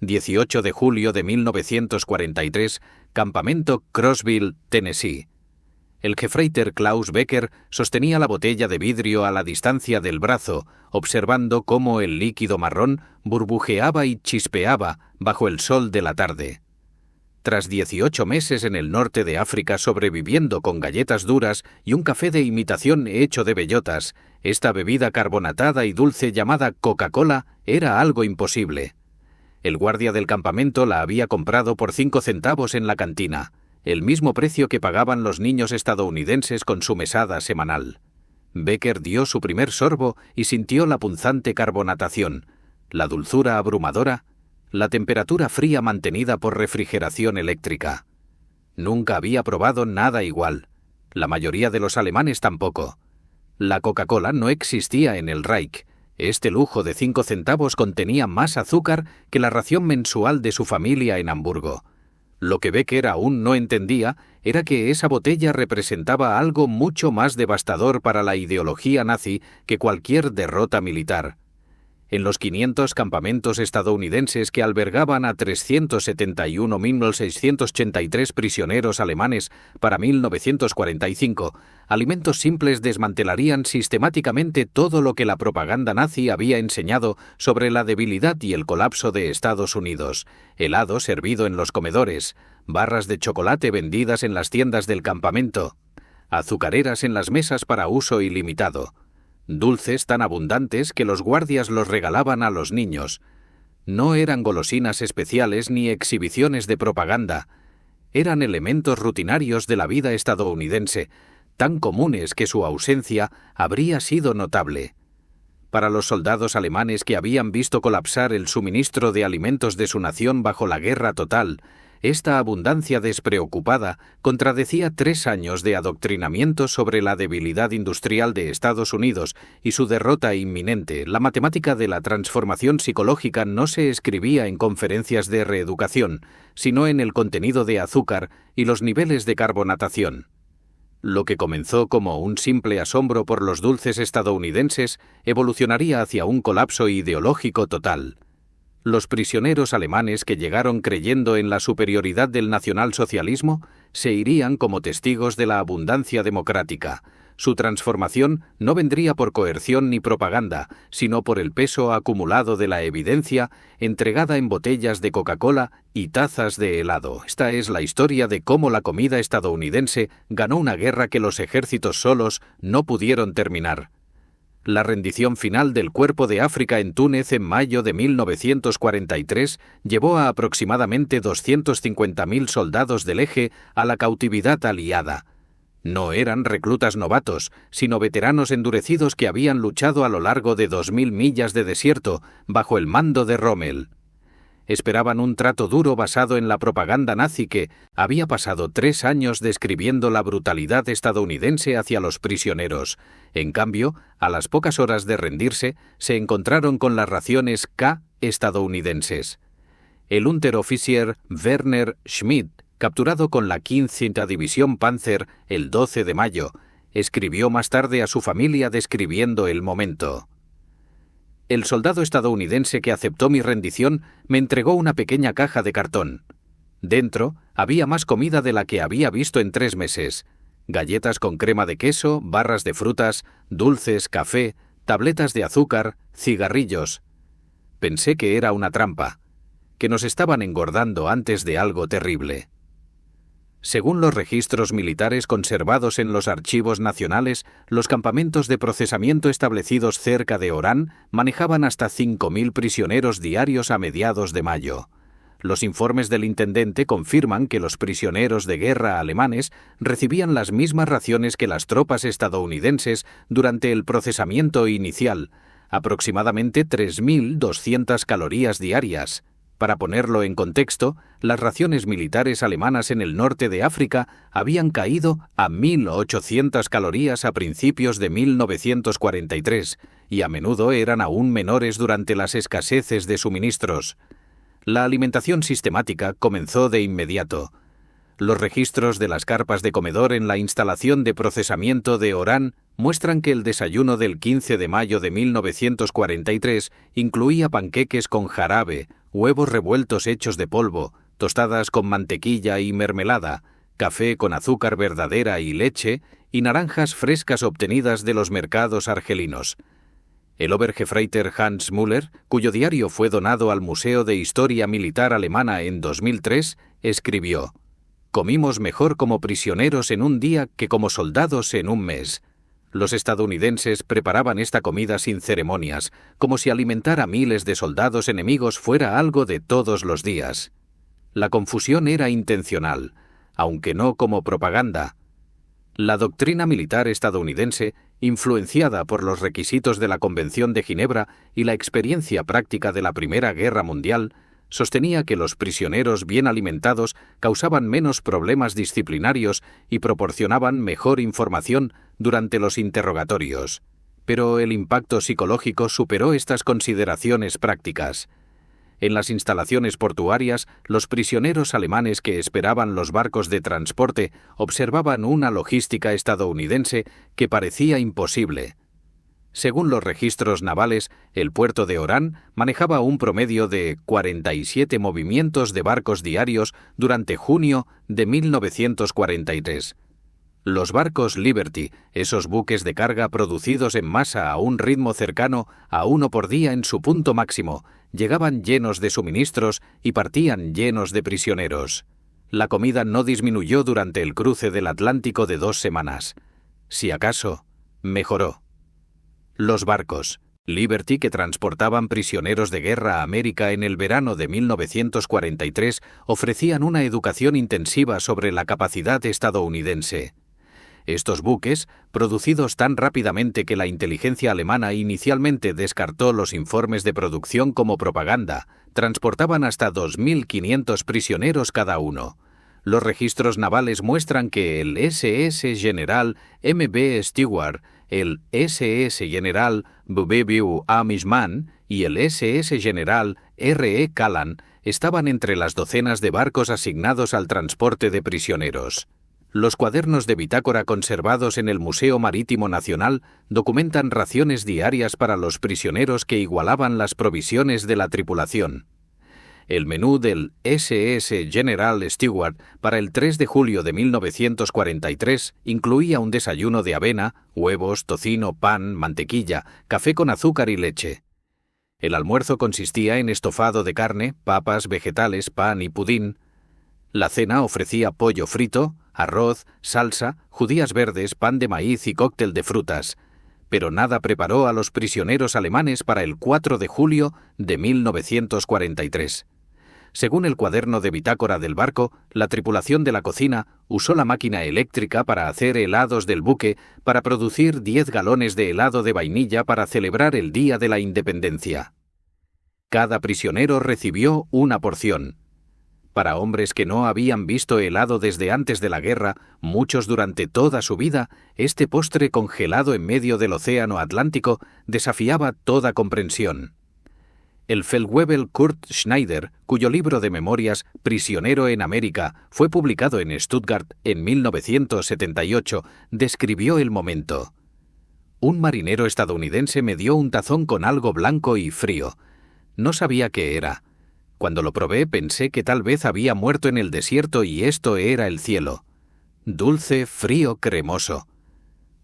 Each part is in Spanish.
18 de julio de 1943, campamento Crossville, Tennessee. El Gefreiter Klaus Becker sostenía la botella de vidrio a la distancia del brazo, observando cómo el líquido marrón burbujeaba y chispeaba bajo el sol de la tarde. Tras 18 meses en el norte de África sobreviviendo con galletas duras y un café de imitación hecho de bellotas, esta bebida carbonatada y dulce llamada Coca-Cola era algo imposible. El guardia del campamento la había comprado por 5 centavos en la cantina, el mismo precio que pagaban los niños estadounidenses con su mesada semanal. Becker dio su primer sorbo y sintió la punzante carbonatación, la dulzura abrumadora, la temperatura fría mantenida por refrigeración eléctrica. Nunca había probado nada igual. La mayoría de los alemanes tampoco. La Coca-Cola no existía en el Reich. Este lujo de 5 centavos contenía más azúcar que la ración mensual de su familia en Hamburgo. Lo que Becker aún no entendía era que esa botella representaba algo mucho más devastador para la ideología nazi que cualquier derrota militar. En los 500 campamentos estadounidenses que albergaban a 371.683 prisioneros alemanes para 1945, Alimentos Simples desmantelarían sistemáticamente todo lo que la propaganda nazi había enseñado sobre la debilidad y el colapso de Estados Unidos: helado servido en los comedores, barras de chocolate vendidas en las tiendas del campamento, azucareras en las mesas para uso ilimitado, dulces tan abundantes que los guardias los regalaban a los niños. No eran golosinas especiales ni exhibiciones de propaganda. Eran elementos rutinarios de la vida estadounidense, tan comunes que su ausencia habría sido notable. Para los soldados alemanes que habían visto colapsar el suministro de alimentos de su nación bajo la guerra total, esta abundancia despreocupada contradecía 3 años de adoctrinamiento sobre la debilidad industrial de Estados Unidos y su derrota inminente. La matemática de la transformación psicológica no se escribía en conferencias de reeducación, sino en el contenido de azúcar y los niveles de carbonatación. Lo que comenzó como un simple asombro por los dulces estadounidenses evolucionaría hacia un colapso ideológico total. Los prisioneros alemanes que llegaron creyendo en la superioridad del nacionalsocialismo se irían como testigos de la abundancia democrática. Su transformación no vendría por coerción ni propaganda, sino por el peso acumulado de la evidencia entregada en botellas de Coca-Cola y tazas de helado. Esta es la historia de cómo la comida estadounidense ganó una guerra que los ejércitos solos no pudieron terminar. La rendición final del Cuerpo de África en Túnez en mayo de 1943 llevó a aproximadamente 250.000 soldados del Eje a la cautividad aliada. No eran reclutas novatos, sino veteranos endurecidos que habían luchado a lo largo de 2.000 millas de desierto bajo el mando de Rommel. Esperaban un trato duro basado en la propaganda nazi que había pasado 3 años describiendo la brutalidad estadounidense hacia los prisioneros. En cambio, a las pocas horas de rendirse, se encontraron con las raciones K estadounidenses. El Unteroffizier Werner Schmidt, capturado con la 15ª División Panzer el 12 de mayo, escribió más tarde a su familia describiendo el momento. El soldado estadounidense que aceptó mi rendición me entregó una pequeña caja de cartón. Dentro había más comida de la que había visto en 3 meses. Galletas con crema de queso, barras de frutas, dulces, café, tabletas de azúcar, cigarrillos. Pensé que era una trampa, que nos estaban engordando antes de algo terrible. Según los registros militares conservados en los archivos nacionales, los campamentos de procesamiento establecidos cerca de Orán manejaban hasta 5.000 prisioneros diarios a mediados de mayo. Los informes del intendente confirman que los prisioneros de guerra alemanes recibían las mismas raciones que las tropas estadounidenses durante el procesamiento inicial, aproximadamente 3.200 calorías diarias. Para ponerlo en contexto, las raciones militares alemanas en el norte de África habían caído a 1.800 calorías a principios de 1943 y a menudo eran aún menores durante las escaseces de suministros. La alimentación sistemática comenzó de inmediato. Los registros de las carpas de comedor en la instalación de procesamiento de Orán muestran que el desayuno del 15 de mayo de 1943 incluía panqueques con jarabe, huevos revueltos hechos de polvo, tostadas con mantequilla y mermelada, café con azúcar verdadera y leche, y naranjas frescas obtenidas de los mercados argelinos. El Obergefreiter Hans Müller, cuyo diario fue donado al Museo de Historia Militar Alemana en 2003, escribió: «Comimos mejor como prisioneros en un día que como soldados en un mes». Los estadounidenses preparaban esta comida sin ceremonias, como si alimentar a miles de soldados enemigos fuera algo de todos los días. La confusión era intencional, aunque no como propaganda. La doctrina militar estadounidense, influenciada por los requisitos de la Convención de Ginebra y la experiencia práctica de la Primera Guerra Mundial, sostenía que los prisioneros bien alimentados causaban menos problemas disciplinarios y proporcionaban mejor información durante los interrogatorios. Pero el impacto psicológico superó estas consideraciones prácticas. En las instalaciones portuarias, los prisioneros alemanes que esperaban los barcos de transporte observaban una logística estadounidense que parecía imposible. Según los registros navales, el puerto de Orán manejaba un promedio de 47 movimientos de barcos diarios durante junio de 1943. Los barcos Liberty, esos buques de carga producidos en masa a un ritmo cercano a 1 por día en su punto máximo, llegaban llenos de suministros y partían llenos de prisioneros. La comida no disminuyó durante el cruce del Atlántico de 2 semanas. Si acaso, mejoró. Los barcos Liberty, que transportaban prisioneros de guerra a América en el verano de 1943, ofrecían una educación intensiva sobre la capacidad estadounidense. Estos buques, producidos tan rápidamente que la inteligencia alemana inicialmente descartó los informes de producción como propaganda, transportaban hasta 2.500 prisioneros cada uno. Los registros navales muestran que el SS General M.B. Stewart, el SS General W. Amishman y el SS General R.E. Callan estaban entre las docenas de barcos asignados al transporte de prisioneros. Los cuadernos de bitácora conservados en el Museo Marítimo Nacional documentan raciones diarias para los prisioneros que igualaban las provisiones de la tripulación. El menú del SS General Stewart para el 3 de julio de 1943 incluía un desayuno de avena, huevos, tocino, pan, mantequilla, café con azúcar y leche. El almuerzo consistía en estofado de carne, papas, vegetales, pan y pudín. La cena ofrecía pollo frito, arroz, salsa, judías verdes, pan de maíz y cóctel de frutas. Pero nada preparó a los prisioneros alemanes para el 4 de julio de 1943. Según el cuaderno de bitácora del barco, la tripulación de la cocina usó la máquina eléctrica para hacer helados del buque para producir 10 galones de helado de vainilla para celebrar el Día de la Independencia. Cada prisionero recibió una porción. Para hombres que no habían visto helado desde antes de la guerra, muchos durante toda su vida, este postre congelado en medio del océano Atlántico desafiaba toda comprensión. El Feldwebel Kurt Schneider, cuyo libro de memorias Prisionero en América fue publicado en Stuttgart en 1978, describió el momento. Un marinero estadounidense me dio un tazón con algo blanco y frío. No sabía qué era. Cuando lo probé pensé que tal vez había muerto en el desierto y esto era el cielo. Dulce, frío, cremoso.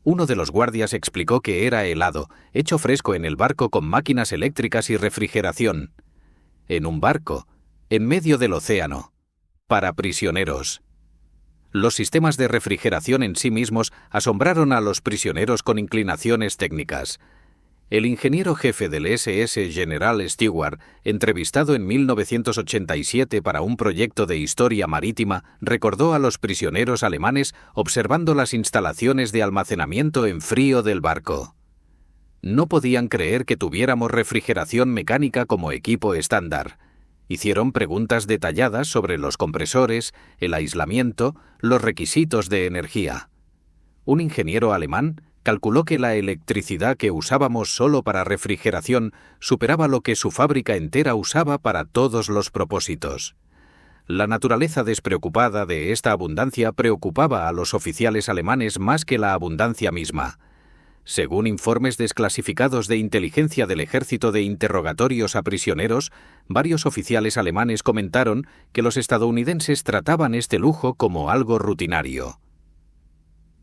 Uno de los guardias explicó que era helado, hecho fresco en el barco con máquinas eléctricas y refrigeración. En un barco, en medio del océano. Para prisioneros. Los sistemas de refrigeración en sí mismos asombraron a los prisioneros con inclinaciones técnicas. El ingeniero jefe del SS General Stewart, entrevistado en 1987 para un proyecto de historia marítima, recordó a los prisioneros alemanes observando las instalaciones de almacenamiento en frío del barco. No podían creer que tuviéramos refrigeración mecánica como equipo estándar. Hicieron preguntas detalladas sobre los compresores, el aislamiento, los requisitos de energía. Un ingeniero alemán calculó que la electricidad que usábamos solo para refrigeración superaba lo que su fábrica entera usaba para todos los propósitos. La naturaleza despreocupada de esta abundancia preocupaba a los oficiales alemanes más que la abundancia misma. Según informes desclasificados de inteligencia del ejército de interrogatorios a prisioneros, varios oficiales alemanes comentaron que los estadounidenses trataban este lujo como algo rutinario.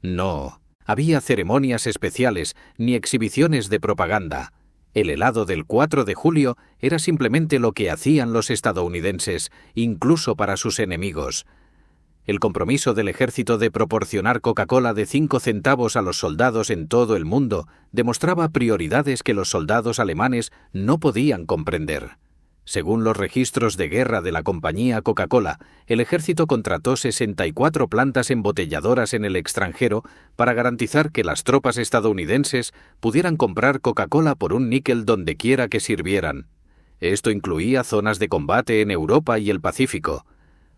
No había ceremonias especiales ni exhibiciones de propaganda. El helado del 4 de julio era simplemente lo que hacían los estadounidenses, incluso para sus enemigos. El compromiso del ejército de proporcionar Coca-Cola de 5 centavos a los soldados en todo el mundo demostraba prioridades que los soldados alemanes no podían comprender. Según los registros de guerra de la compañía Coca-Cola, el ejército contrató 64 plantas embotelladoras en el extranjero para garantizar que las tropas estadounidenses pudieran comprar Coca-Cola por un níquel donde quiera que sirvieran. Esto incluía zonas de combate en Europa y el Pacífico.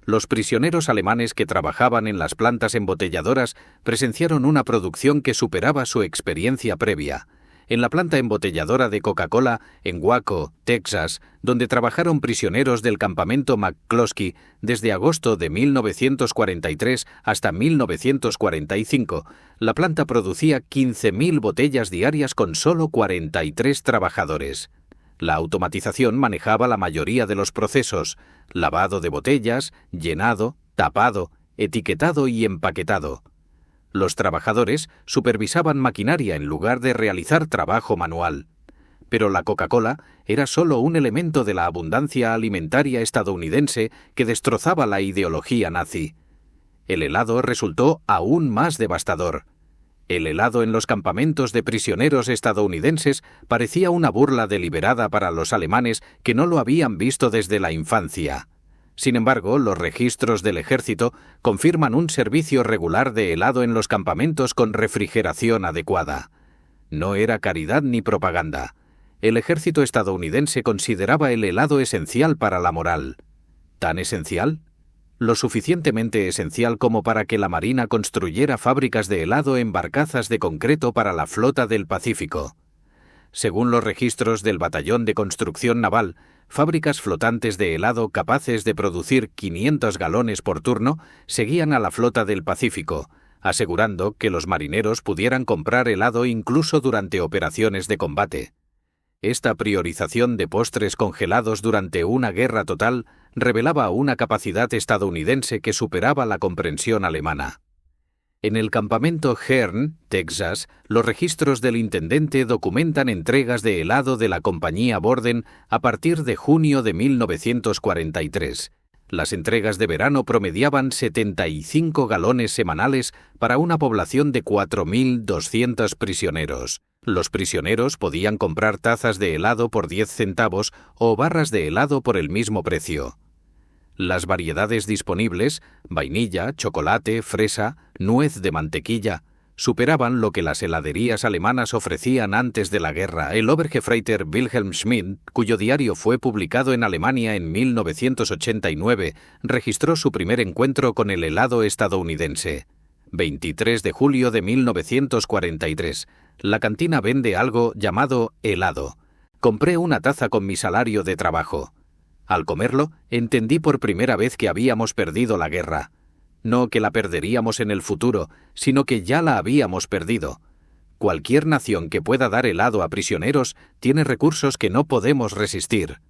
Los prisioneros alemanes que trabajaban en las plantas embotelladoras presenciaron una producción que superaba su experiencia previa. En la planta embotelladora de Coca-Cola en Waco, Texas, donde trabajaron prisioneros del campamento McCloskey desde agosto de 1943 hasta 1945, la planta producía 15.000 botellas diarias con solo 43 trabajadores. La automatización manejaba la mayoría de los procesos: lavado de botellas, llenado, tapado, etiquetado y empaquetado. Los trabajadores supervisaban maquinaria en lugar de realizar trabajo manual. Pero la Coca-Cola era solo un elemento de la abundancia alimentaria estadounidense que destrozaba la ideología nazi. El helado resultó aún más devastador. El helado en los campamentos de prisioneros estadounidenses parecía una burla deliberada para los alemanes que no lo habían visto desde la infancia. Sin embargo, los registros del ejército confirman un servicio regular de helado en los campamentos con refrigeración adecuada. No era caridad ni propaganda. El ejército estadounidense consideraba el helado esencial para la moral. ¿Tan esencial? Lo suficientemente esencial como para que la Marina construyera fábricas de helado en barcazas de concreto para la flota del Pacífico. Según los registros del Batallón de Construcción Naval, fábricas flotantes de helado capaces de producir 500 galones por turno seguían a la flota del Pacífico, asegurando que los marineros pudieran comprar helado incluso durante operaciones de combate. Esta priorización de postres congelados durante una guerra total revelaba una capacidad estadounidense que superaba la comprensión alemana. En el campamento Hearn, Texas, los registros del intendente documentan entregas de helado de la compañía Borden a partir de junio de 1943. Las entregas de verano promediaban 75 galones semanales para una población de 4.200 prisioneros. Los prisioneros podían comprar tazas de helado por 10 centavos o barras de helado por el mismo precio. Las variedades disponibles, vainilla, chocolate, fresa, nuez de mantequilla, superaban lo que las heladerías alemanas ofrecían antes de la guerra. El Obergefreiter Wilhelm Schmidt, cuyo diario fue publicado en Alemania en 1989, registró su primer encuentro con el helado estadounidense. 23 de julio de 1943. La cantina vende algo llamado helado. Compré una taza con mi salario de trabajo. Al comerlo, entendí por primera vez que habíamos perdido la guerra. No que la perderíamos en el futuro, sino que ya la habíamos perdido. Cualquier nación que pueda dar helado a prisioneros tiene recursos que no podemos resistir.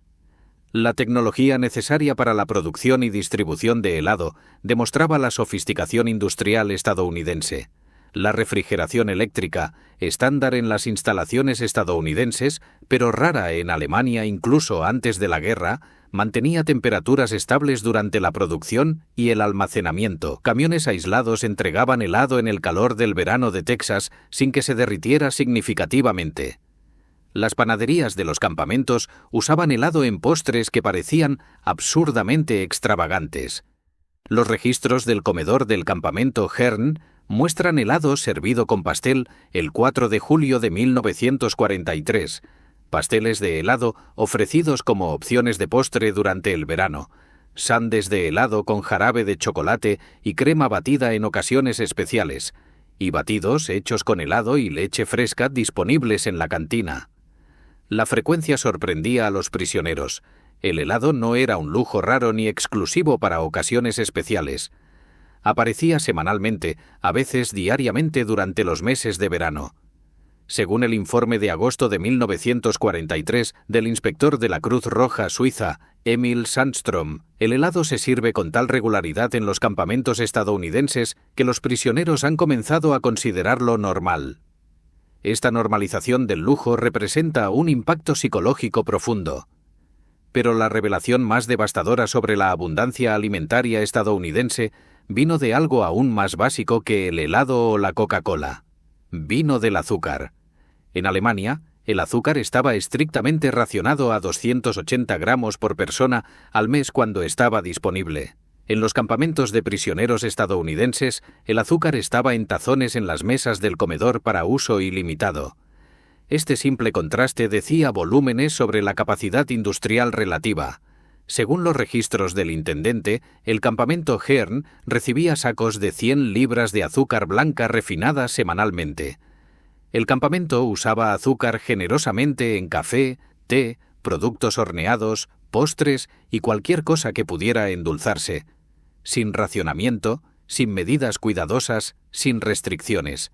La tecnología necesaria para la producción y distribución de helado demostraba la sofisticación industrial estadounidense. La refrigeración eléctrica, estándar en las instalaciones estadounidenses, pero rara en Alemania incluso antes de la guerra, mantenía temperaturas estables durante la producción y el almacenamiento. Camiones aislados entregaban helado en el calor del verano de Texas sin que se derritiera significativamente. Las panaderías de los campamentos usaban helado en postres que parecían absurdamente extravagantes. Los registros del comedor del campamento Hearn muestran helado servido con pastel el 4 de julio de 1943, pasteles de helado ofrecidos como opciones de postre durante el verano, sándwiches de helado con jarabe de chocolate y crema batida en ocasiones especiales, y batidos hechos con helado y leche fresca disponibles en la cantina. La frecuencia sorprendía a los prisioneros. El helado no era un lujo raro ni exclusivo para ocasiones especiales. Aparecía semanalmente, a veces diariamente durante los meses de verano. Según el informe de agosto de 1943 del inspector de la Cruz Roja Suiza, Emil Sandström, el helado se sirve con tal regularidad en los campamentos estadounidenses que los prisioneros han comenzado a considerarlo normal. Esta normalización del lujo representa un impacto psicológico profundo. Pero la revelación más devastadora sobre la abundancia alimentaria estadounidense vino de algo aún más básico que el helado o la Coca-Cola. Vino del azúcar. En Alemania, el azúcar estaba estrictamente racionado a 280 gramos por persona al mes cuando estaba disponible. En los campamentos de prisioneros estadounidenses, el azúcar estaba en tazones en las mesas del comedor para uso ilimitado. Este simple contraste decía volúmenes sobre la capacidad industrial relativa. Según los registros del intendente, el campamento Hearn recibía sacos de 100 libras de azúcar blanca refinada semanalmente. El campamento usaba azúcar generosamente en café, té, productos horneados, postres y cualquier cosa que pudiera endulzarse, sin racionamiento, sin medidas cuidadosas, sin restricciones.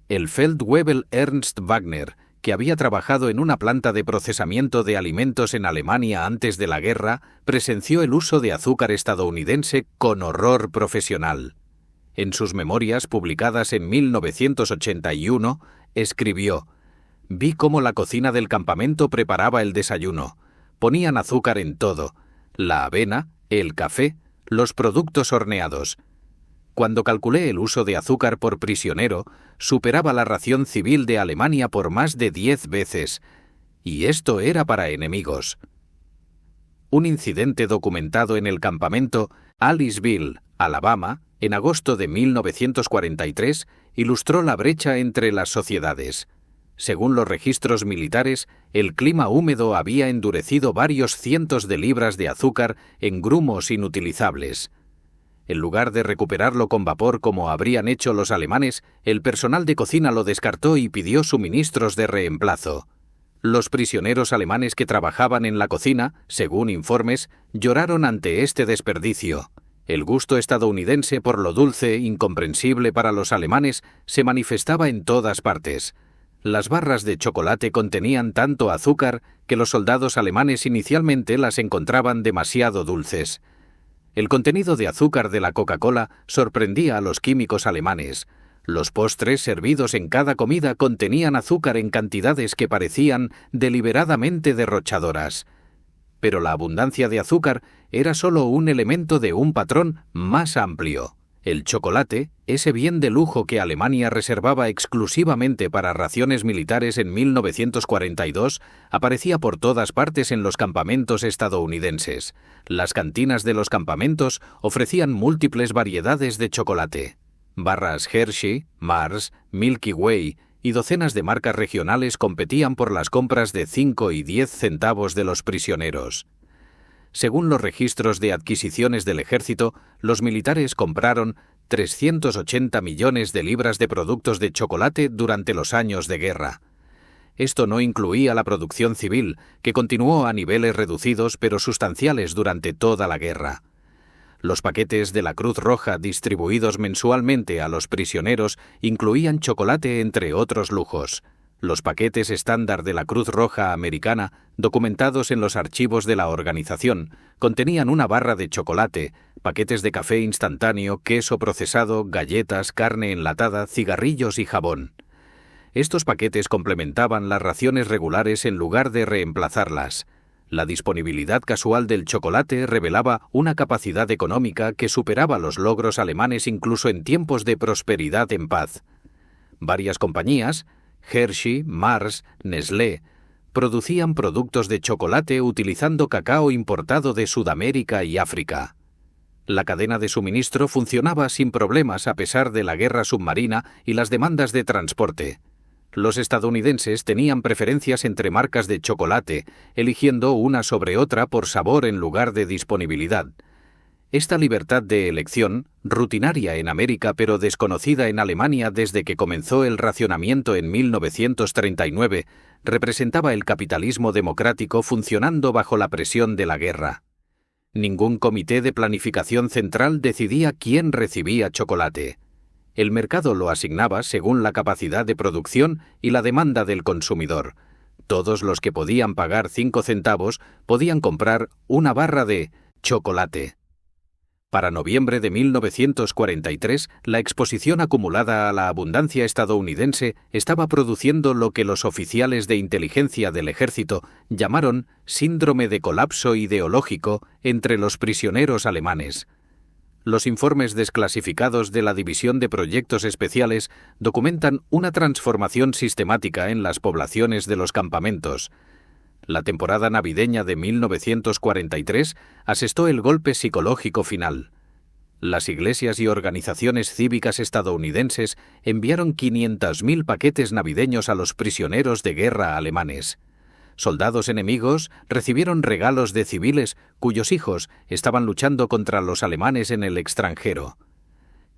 El Feldwebel Ernst Wagner, que había trabajado en una planta de procesamiento de alimentos en Alemania antes de la guerra, presenció el uso de azúcar estadounidense con horror profesional. En sus memorias, publicadas en 1981, escribió: «Vi cómo la cocina del campamento preparaba el desayuno. Ponían azúcar en todo: la avena, el café, los productos horneados. Cuando calculé el uso de azúcar por prisionero, superaba la ración civil de Alemania por más de 10 veces. Y esto era para enemigos». Un incidente documentado en el campamento Aliceville, Alabama, en agosto de 1943, ilustró la brecha entre las sociedades. Según los registros militares, el clima húmedo había endurecido varios cientos de libras de azúcar en grumos inutilizables. En lugar de recuperarlo con vapor como habrían hecho los alemanes, el personal de cocina lo descartó y pidió suministros de reemplazo. Los prisioneros alemanes que trabajaban en la cocina, según informes, lloraron ante este desperdicio. El gusto estadounidense por lo dulce, incomprensible para los alemanes, se manifestaba en todas partes. Las barras de chocolate contenían tanto azúcar que los soldados alemanes inicialmente las encontraban demasiado dulces. El contenido de azúcar de la Coca-Cola sorprendía a los químicos alemanes. Los postres servidos en cada comida contenían azúcar en cantidades que parecían deliberadamente derrochadoras. Pero la abundancia de azúcar era solo un elemento de un patrón más amplio. El chocolate, ese bien de lujo que Alemania reservaba exclusivamente para raciones militares en 1942, aparecía por todas partes en los campamentos estadounidenses. Las cantinas de los campamentos ofrecían múltiples variedades de chocolate. Barras Hershey, Mars, Milky Way y docenas de marcas regionales competían por las compras de 5 y 10 centavos de los prisioneros. Según los registros de adquisiciones del ejército, los militares compraron 380 millones de libras de productos de chocolate durante los años de guerra. Esto no incluía la producción civil, que continuó a niveles reducidos pero sustanciales durante toda la guerra. Los paquetes de la Cruz Roja distribuidos mensualmente a los prisioneros incluían chocolate entre otros lujos. Los paquetes estándar de la Cruz Roja americana, documentados en los archivos de la organización, contenían una barra de chocolate, paquetes de café instantáneo, queso procesado, galletas, carne enlatada, cigarrillos y jabón. Estos paquetes complementaban las raciones regulares en lugar de reemplazarlas. La disponibilidad casual del chocolate revelaba una capacidad económica que superaba los logros alemanes incluso en tiempos de prosperidad en paz. Varias compañías, Hershey, Mars, Nestlé, producían productos de chocolate utilizando cacao importado de Sudamérica y África. La cadena de suministro funcionaba sin problemas a pesar de la guerra submarina y las demandas de transporte. Los estadounidenses tenían preferencias entre marcas de chocolate, eligiendo una sobre otra por sabor en lugar de disponibilidad. Esta libertad de elección, rutinaria en América pero desconocida en Alemania desde que comenzó el racionamiento en 1939, representaba el capitalismo democrático funcionando bajo la presión de la guerra. Ningún comité de planificación central decidía quién recibía chocolate. El mercado lo asignaba según la capacidad de producción y la demanda del consumidor. Todos los que podían pagar 5 centavos podían comprar una barra de chocolate. Para noviembre de 1943, la exposición acumulada a la abundancia estadounidense estaba produciendo lo que los oficiales de inteligencia del ejército llamaron síndrome de colapso ideológico entre los prisioneros alemanes. Los informes desclasificados de la División de Proyectos Especiales documentan una transformación sistemática en las poblaciones de los campamentos. La temporada navideña de 1943 asestó el golpe psicológico final. Las iglesias y organizaciones cívicas estadounidenses enviaron 500.000 paquetes navideños a los prisioneros de guerra alemanes. Soldados enemigos recibieron regalos de civiles cuyos hijos estaban luchando contra los alemanes en el extranjero.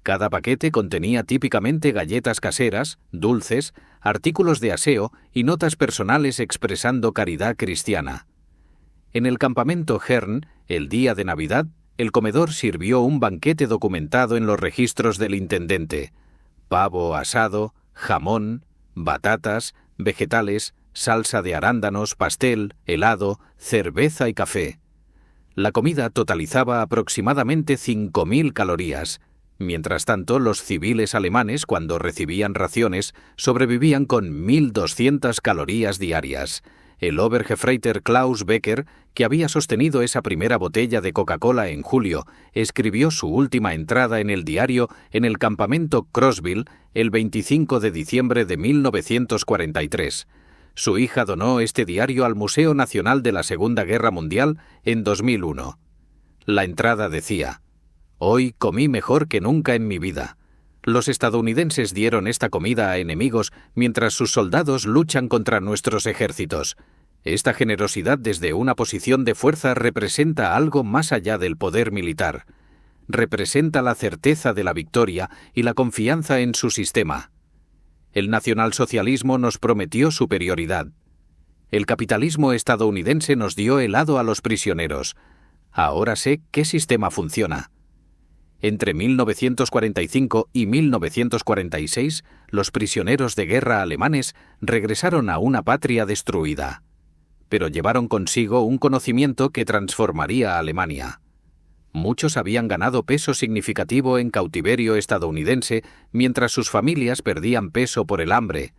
Cada paquete contenía típicamente galletas caseras, dulces, artículos de aseo y notas personales expresando caridad cristiana. En el campamento Hern, el día de Navidad, el comedor sirvió un banquete documentado en los registros del intendente: pavo asado, jamón, batatas, vegetales, salsa de arándanos, pastel, helado, cerveza y café. La comida totalizaba aproximadamente 5.000 calorías. Mientras tanto, los civiles alemanes, cuando recibían raciones, sobrevivían con 1.200 calorías diarias. El Obergefreiter Klaus Becker, que había sostenido esa primera botella de Coca-Cola en julio, escribió su última entrada en el diario en el campamento Crossville el 25 de diciembre de 1943. Su hija donó este diario al Museo Nacional de la Segunda Guerra Mundial en 2001. La entrada decía: «Hoy comí mejor que nunca en mi vida. Los estadounidenses dieron esta comida a enemigos mientras sus soldados luchan contra nuestros ejércitos. Esta generosidad desde una posición de fuerza representa algo más allá del poder militar. Representa la certeza de la victoria y la confianza en su sistema. El nacionalsocialismo nos prometió superioridad. El capitalismo estadounidense nos dio helado a los prisioneros. Ahora sé qué sistema funciona». Entre 1945 y 1946, los prisioneros de guerra alemanes regresaron a una patria destruida. Pero llevaron consigo un conocimiento que transformaría a Alemania. Muchos habían ganado peso significativo en cautiverio estadounidense mientras sus familias perdían peso por el hambre.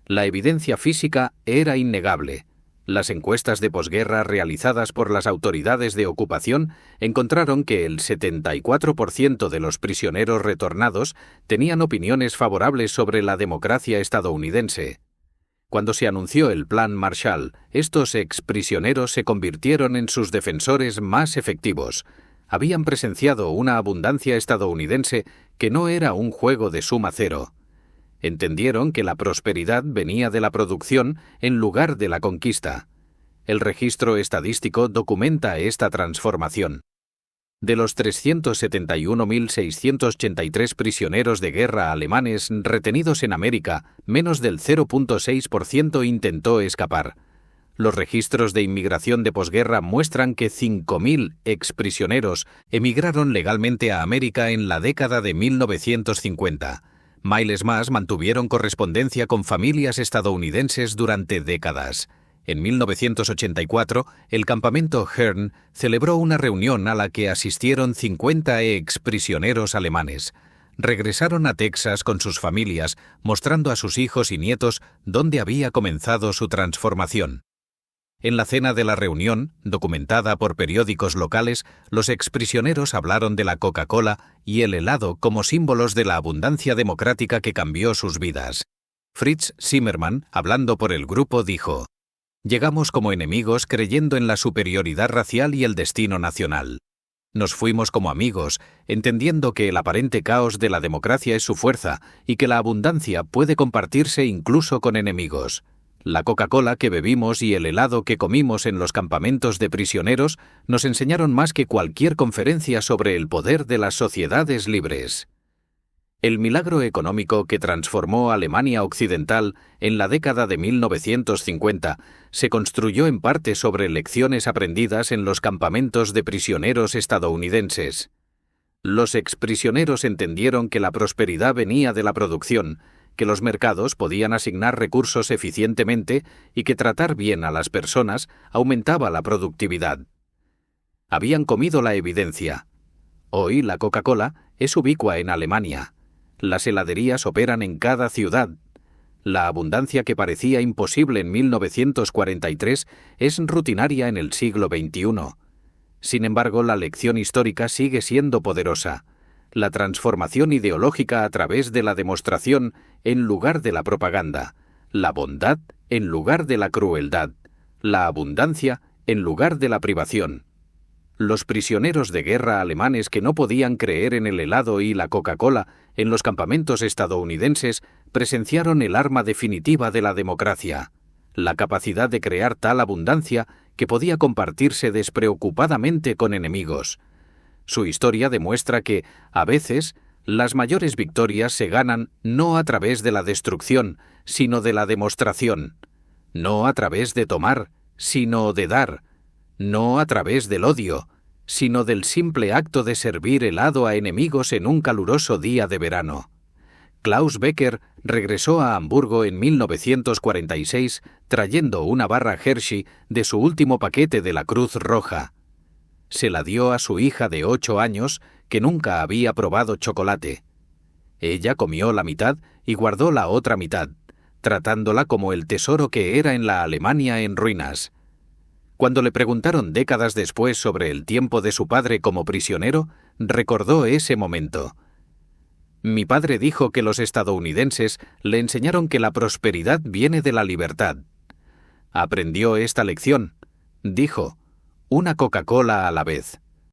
La evidencia física era innegable. Las encuestas de posguerra realizadas por las autoridades de ocupación encontraron que el 74% de los prisioneros retornados tenían opiniones favorables sobre la democracia estadounidense. Cuando se anunció el Plan Marshall, estos exprisioneros se convirtieron en sus defensores más efectivos. Habían presenciado una abundancia estadounidense que no era un juego de suma cero. Entendieron que la prosperidad venía de la producción en lugar de la conquista. El registro estadístico documenta esta transformación. De los 371.683 prisioneros de guerra alemanes retenidos en América, menos del 0.6% intentó escapar. Los registros de inmigración de posguerra muestran que 5.000 exprisioneros emigraron legalmente a América en la década de 1950. Miles más mantuvieron correspondencia con familias estadounidenses durante décadas. En 1984, el campamento Hern celebró una reunión a la que asistieron 50 exprisioneros alemanes. Regresaron a Texas con sus familias, mostrando a sus hijos y nietos dónde había comenzado su transformación. En la cena de la reunión, documentada por periódicos locales, los exprisioneros hablaron de la Coca-Cola y el helado como símbolos de la abundancia democrática que cambió sus vidas. Fritz Zimmermann, hablando por el grupo, dijo: «Llegamos como enemigos creyendo en la superioridad racial y el destino nacional. Nos fuimos como amigos, entendiendo que el aparente caos de la democracia es su fuerza y que la abundancia puede compartirse incluso con enemigos. La Coca-Cola que bebimos y el helado que comimos en los campamentos de prisioneros nos enseñaron más que cualquier conferencia sobre el poder de las sociedades libres». El milagro económico que transformó Alemania Occidental en la década de 1950 se construyó en parte sobre lecciones aprendidas en los campamentos de prisioneros estadounidenses. Los exprisioneros entendieron que la prosperidad venía de la producción, que los mercados podían asignar recursos eficientemente y que tratar bien a las personas aumentaba la productividad. Habían comido la evidencia. Hoy la Coca-Cola es ubicua en Alemania. Las heladerías operan en cada ciudad. La abundancia que parecía imposible en 1943 es rutinaria en el siglo XXI. Sin embargo, la lección histórica sigue siendo poderosa. La transformación ideológica a través de la demostración en lugar de la propaganda, la bondad en lugar de la crueldad, la abundancia en lugar de la privación. Los prisioneros de guerra alemanes que no podían creer en el helado y la Coca-Cola en los campamentos estadounidenses presenciaron el arma definitiva de la democracia, la capacidad de crear tal abundancia que podía compartirse despreocupadamente con enemigos. Su historia demuestra que, a veces, las mayores victorias se ganan no a través de la destrucción, sino de la demostración, no a través de tomar, sino de dar, no a través del odio, sino del simple acto de servir helado a enemigos en un caluroso día de verano. Klaus Becker regresó a Hamburgo en 1946 trayendo una barra Hershey de su último paquete de la Cruz Roja. Se la dio a su hija de 8 años que nunca había probado chocolate. Ella comió la mitad y guardó la otra mitad, tratándola como el tesoro que era en la Alemania en ruinas. Cuando le preguntaron décadas después sobre el tiempo de su padre como prisionero, recordó ese momento. Mi padre dijo que los estadounidenses le enseñaron que la prosperidad viene de la libertad. Aprendió esta lección. Dijo, una Coca-Cola a la vez.